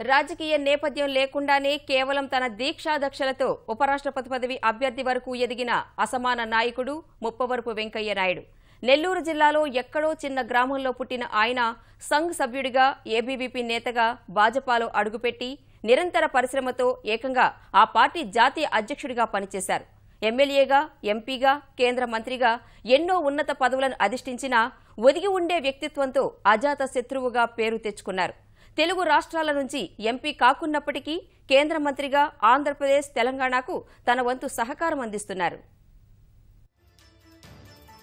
రాజకీయ నేపథ్యం లేకుండానే కేవలం తన దీక్షాదక్షలతో ఉపరాష్ట్రపతి పదవి అభ్యర్థి వరకు ఎదిగిన అసమాన నాయకుడు ముప్పవరపు వెంకయ్య నాయుడు. నెల్లూరు జిల్లాలో ఎక్కడో చిన్న గ్రామంలో పుట్టిన ఆయన సంఘ్ సభ్యుడిగా, ఏబీవీపీ నేతగా భాజపాలో అడుగుపెట్టి నిరంతర పరిశ్రమతో ఏకంగా ఆ పార్టీ జాతీయ అధ్యక్షుడిగా పనిచేశారు. ఎమ్మెల్యేగా, ఎంపీగా, కేంద్ర మంత్రిగా ఎన్నో ఉన్నత పదవులను అధిష్ఠించినా ఒదిగి ఉండే వ్యక్తిత్వంతో అజాత శత్రువుగా పేరు తెచ్చుకున్నారు. తెలుగు రాష్ట్రాల నుంచి ఎంపీ కాకున్నప్పటికీ కేంద్ర మంత్రిగా ఆంధ్రప్రదేశ్, తెలంగాణకు తన వంతు సహకారం అందిస్తున్నారు.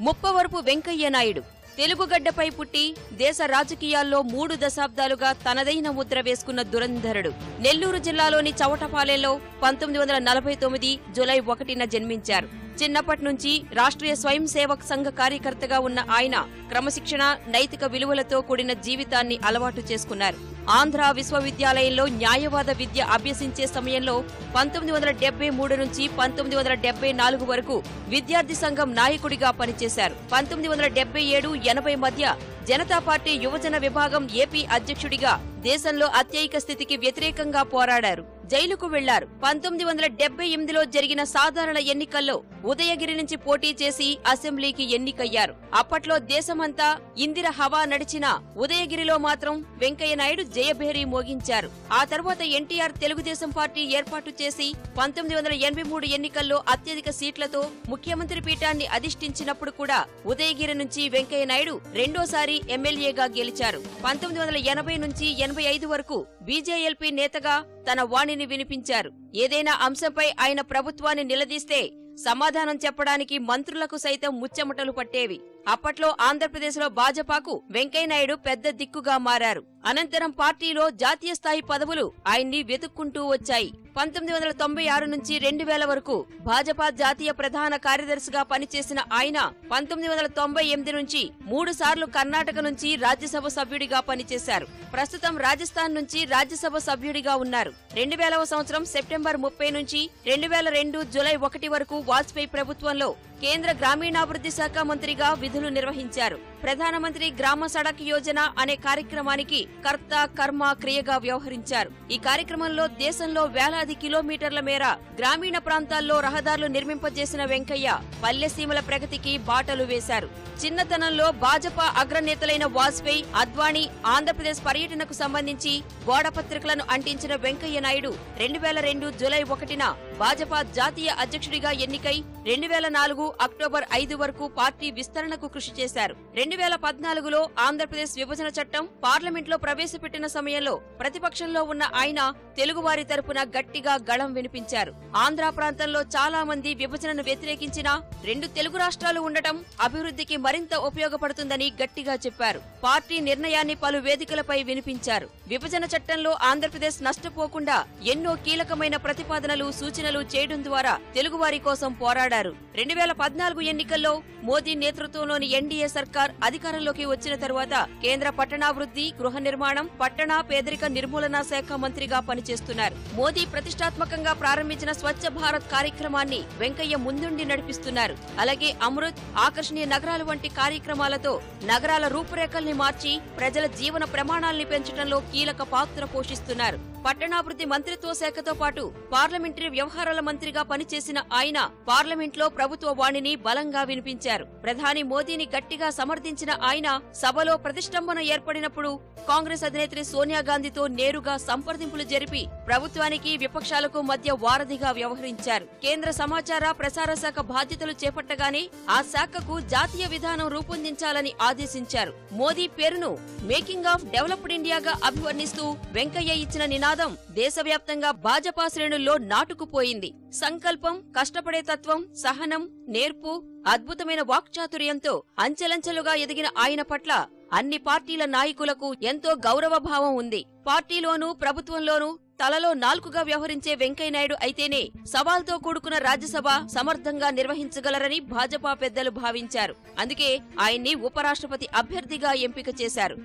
ముప్పవరపు వెంకయ్య నాయుడు తెలుగుగడ్డపై పుట్టి దేశ రాజకీయాల్లో 3 దశాబ్దాలుగా తనదైన ముద్ర వేసుకున్న దురంధరుడు. నెల్లూరు జిల్లాలోని చవటపాలెంలో 1949 జూలై 1న జన్మించారు. చిన్నప్పటి నుంచి రాష్ట్రీయ స్వయం సేవక్ సంఘ కార్యకర్తగా ఉన్న ఆయన క్రమశిక్షణ, నైతిక విలువలతో కూడిన జీవితాన్ని అలవాటు చేసుకున్నారు. ఆంధ్ర విశ్వవిద్యాలయంలో న్యాయవాద విద్య అభ్యసించే సమయంలో 1973 నుంచి 1974 వరకు విద్యార్థి సంఘం నాయకుడిగా పనిచేశారు. 1977-80 మధ్య జనతా పార్టీ యువజన విభాగం ఏపీ అధ్యక్షుడిగా దేశంలో అత్యయిక స్థితికి వ్యతిరేకంగా పోరాడారు. జైలుకు వెళ్లారు. 1978లో జరిగిన సాధారణ ఎన్నికల్లో ఉదయగిరి నుంచి పోటీ చేసి అసెంబ్లీకి ఎన్నికయ్యారు. అప్పట్లో దేశమంతా ఇందిర హవా నడిచినా ఉదయగిరిలో మాత్రం వెంకయ్య నాయుడు జయభేరీ మోగించారు. ఆ తర్వాత ఎన్టీఆర్ తెలుగుదేశం పార్టీ ఏర్పాటు చేసి 1983 ఎన్నికల్లో అత్యధిక సీట్లతో ముఖ్యమంత్రి పీఠాన్ని అధిష్ఠించినప్పుడు కూడా ఉదయగిరి నుంచి వెంకయ్య నాయుడు రెండోసారి ఎమ్మెల్యేగా గెలిచారు. 1980 నుంచి 85 వరకు బీజేఎల్పీ నేతగా తన వాణిని వినిపించారు. ఏదైనా అంశంపై ఆయన ప్రభుత్వాన్ని నిలదీస్తే సమాధానం చెప్పడానికి మంత్రులకు సైతం ముచ్చెమటలు పట్టేవి. అప్పట్లో ఆంధ్రప్రదేశ్లో భాజపాకు వెంకయ్య నాయుడు పెద్ద దిక్కుగా మారారు. అనంతరం పార్టీలో జాతీయ స్థాయి పదవులు ఆయన్ని వెతుక్కుంటూ వచ్చాయి. 1996 నుంచి 2000 వరకు భాజపా జాతీయ ప్రధాన కార్యదర్శిగా పనిచేసిన ఆయన 1998 నుంచి 3 సార్లు కర్ణాటక నుంచి రాజ్యసభ సభ్యుడిగా పనిచేశారు. ప్రస్తుతం రాజస్థాన్ నుంచి రాజ్యసభ సభ్యుడిగా ఉన్నారు. 2000వ సంవత్సరం సెప్టెంబర్ 30 నుంచి 2002 జూలై 1 వరకు వాజ్పేయి ప్రభుత్వంలో కేంద్ర గ్రామీణాభివృద్ధి శాఖ మంత్రిగా విధులు నిర్వహించారు. ప్రధానమంత్రి గ్రామ సడక్ యోజన అనే కార్యక్రమానికి కర్త, కర్మ, క్రియగా వ్యవహరించారు. ఈ కార్యక్రమంలో దేశంలో వేలాది కిలోమీటర్ల మేర గ్రామీణ ప్రాంతాల్లో రహదారులు నిర్మింపజేసిన వెంకయ్య పల్లెసీమల ప్రగతికి బాటలు వేశారు. చిన్నతనంలో భాజపా అగ్రనేతలైన వాజ్పేయి, అద్వానీ ఆంధ్రప్రదేశ్ పర్యటనకు సంబంధించి గోడపత్రికలను అంటించిన వెంకయ్య నాయుడు 2002 జూలై 1న భాజపా జాతీయ అధ్యక్షుడిగా ఎన్నికై 2004 అక్టోబర్ 5 వరకు పార్టీ విస్తరణకు కృషి చేశారు. 2014లో ఆంధ్రప్రదేశ్ విభజన చట్టం పార్లమెంట్లో ప్రవేశపెట్టిన సమయంలో ప్రతిపక్షంలో ఉన్న ఆయన తెలుగువారి తరపున గట్టిగా గళం వినిపించారు. ఆంధ్ర ప్రాంతంలో చాలా మంది విభజనను వ్యతిరేకించినా 2 తెలుగు రాష్ట్రాలు ఉండటం అభివృద్ధికి మరింత ఉపయోగపడుతుందని గట్టిగా చెప్పారు. పార్టీ నిర్ణయాన్ని పలు వేదికలపై వినిపించారు. విభజన చట్టంలో ఆంధ్రప్రదేశ్ నష్టపోకుండా ఎన్నో కీలకమైన ప్రతిపాదనలు, సూచనలు చేయడం ద్వారా తెలుగువారి కోసం పోరాడారు. 2014 ఎన్నికల్లో మోదీ నేతృత్వంలోని ఎన్డీఏ సర్కార్ అధికారంలోకి వచ్చిన తరువాత కేంద్ర పట్టణాభివృద్ధి, గృహ నిర్మాణం, పట్టణ పేదరిక నిర్మూలన శాఖ మంత్రిగా పనిచేస్తున్నారు. మోదీ ప్రతిష్టాత్మకంగా ప్రారంభించిన స్వచ్ఛ భారత్ కార్యక్రమాన్ని వెంకయ్య ముందుండి నడిపిస్తున్నారు. అలాగే అమృత్, ఆకర్షణీయ నగరాలు వంటి కార్యక్రమాలతో నగరాల రూపురేఖల్ని మార్చి ప్రజల జీవన ప్రమాణాల్ని పెంచడంలో కీలక పాత్ర పోషిస్తున్నారు. పట్టణాభివృద్ధి మంత్రిత్వ శాఖతో పాటు పార్లమెంటరీ వ్యవహారాల మంత్రిగా పనిచేసిన ఆయన పార్లమెంట్లో ప్రభుత్వ వాణిని బలంగా వినిపించారు. ప్రధాని మోదీని గట్టిగా సమర్థించిన ఆయన సభలో ప్రతిష్టంభన ఏర్పడినప్పుడు కాంగ్రెస్ అధినేత్రి సోనియా గాంధీతో నేరుగా సంప్రదింపులు జరిపి ప్రభుత్వానికి, విపక్షాలకు మధ్య వారధిగా వ్యవహరించారు. కేంద్ర సమాచార ప్రసార శాఖ బాధ్యతలు చేపట్టగానే ఆ శాఖకు జాతీయ విధానం రూపొందించాలని ఆదేశించారు. మోదీ పేరును మేకింగ్ ఆఫ్ డెవలప్డ్ ఇండియాగా అభివర్ణిస్తూ వెంకయ్య ఇచ్చిన నినాదం దేశవ్యాప్తంగా భాజపా శ్రేణుల్లో నాటుకుపోయింది. సంకల్పం, కష్టపడే తత్వం, సహనం, నేర్పు, అద్భుతమైన వాక్చాతుర్యంతో అంచెలంచెలుగా ఎదిగిన ఆయన పట్ల అన్ని పార్టీల నాయకులకు ఎంతో గౌరవభావం ఉంది. పార్టీలోనూ ప్రభుత్వంలోనూ తలలో నాలుకగా వ్యవహరించే వెంకయ్య నాయుడు అయితేనే సవాల్తో కూడుకున్న రాజ్యసభ సమర్థంగా నిర్వహించగలరని భాజపా పెద్దలు భావించారు. అందుకే ఆయన్ని ఉపరాష్ట్రపతి అభ్యర్థిగా ఎంపిక చేశారు.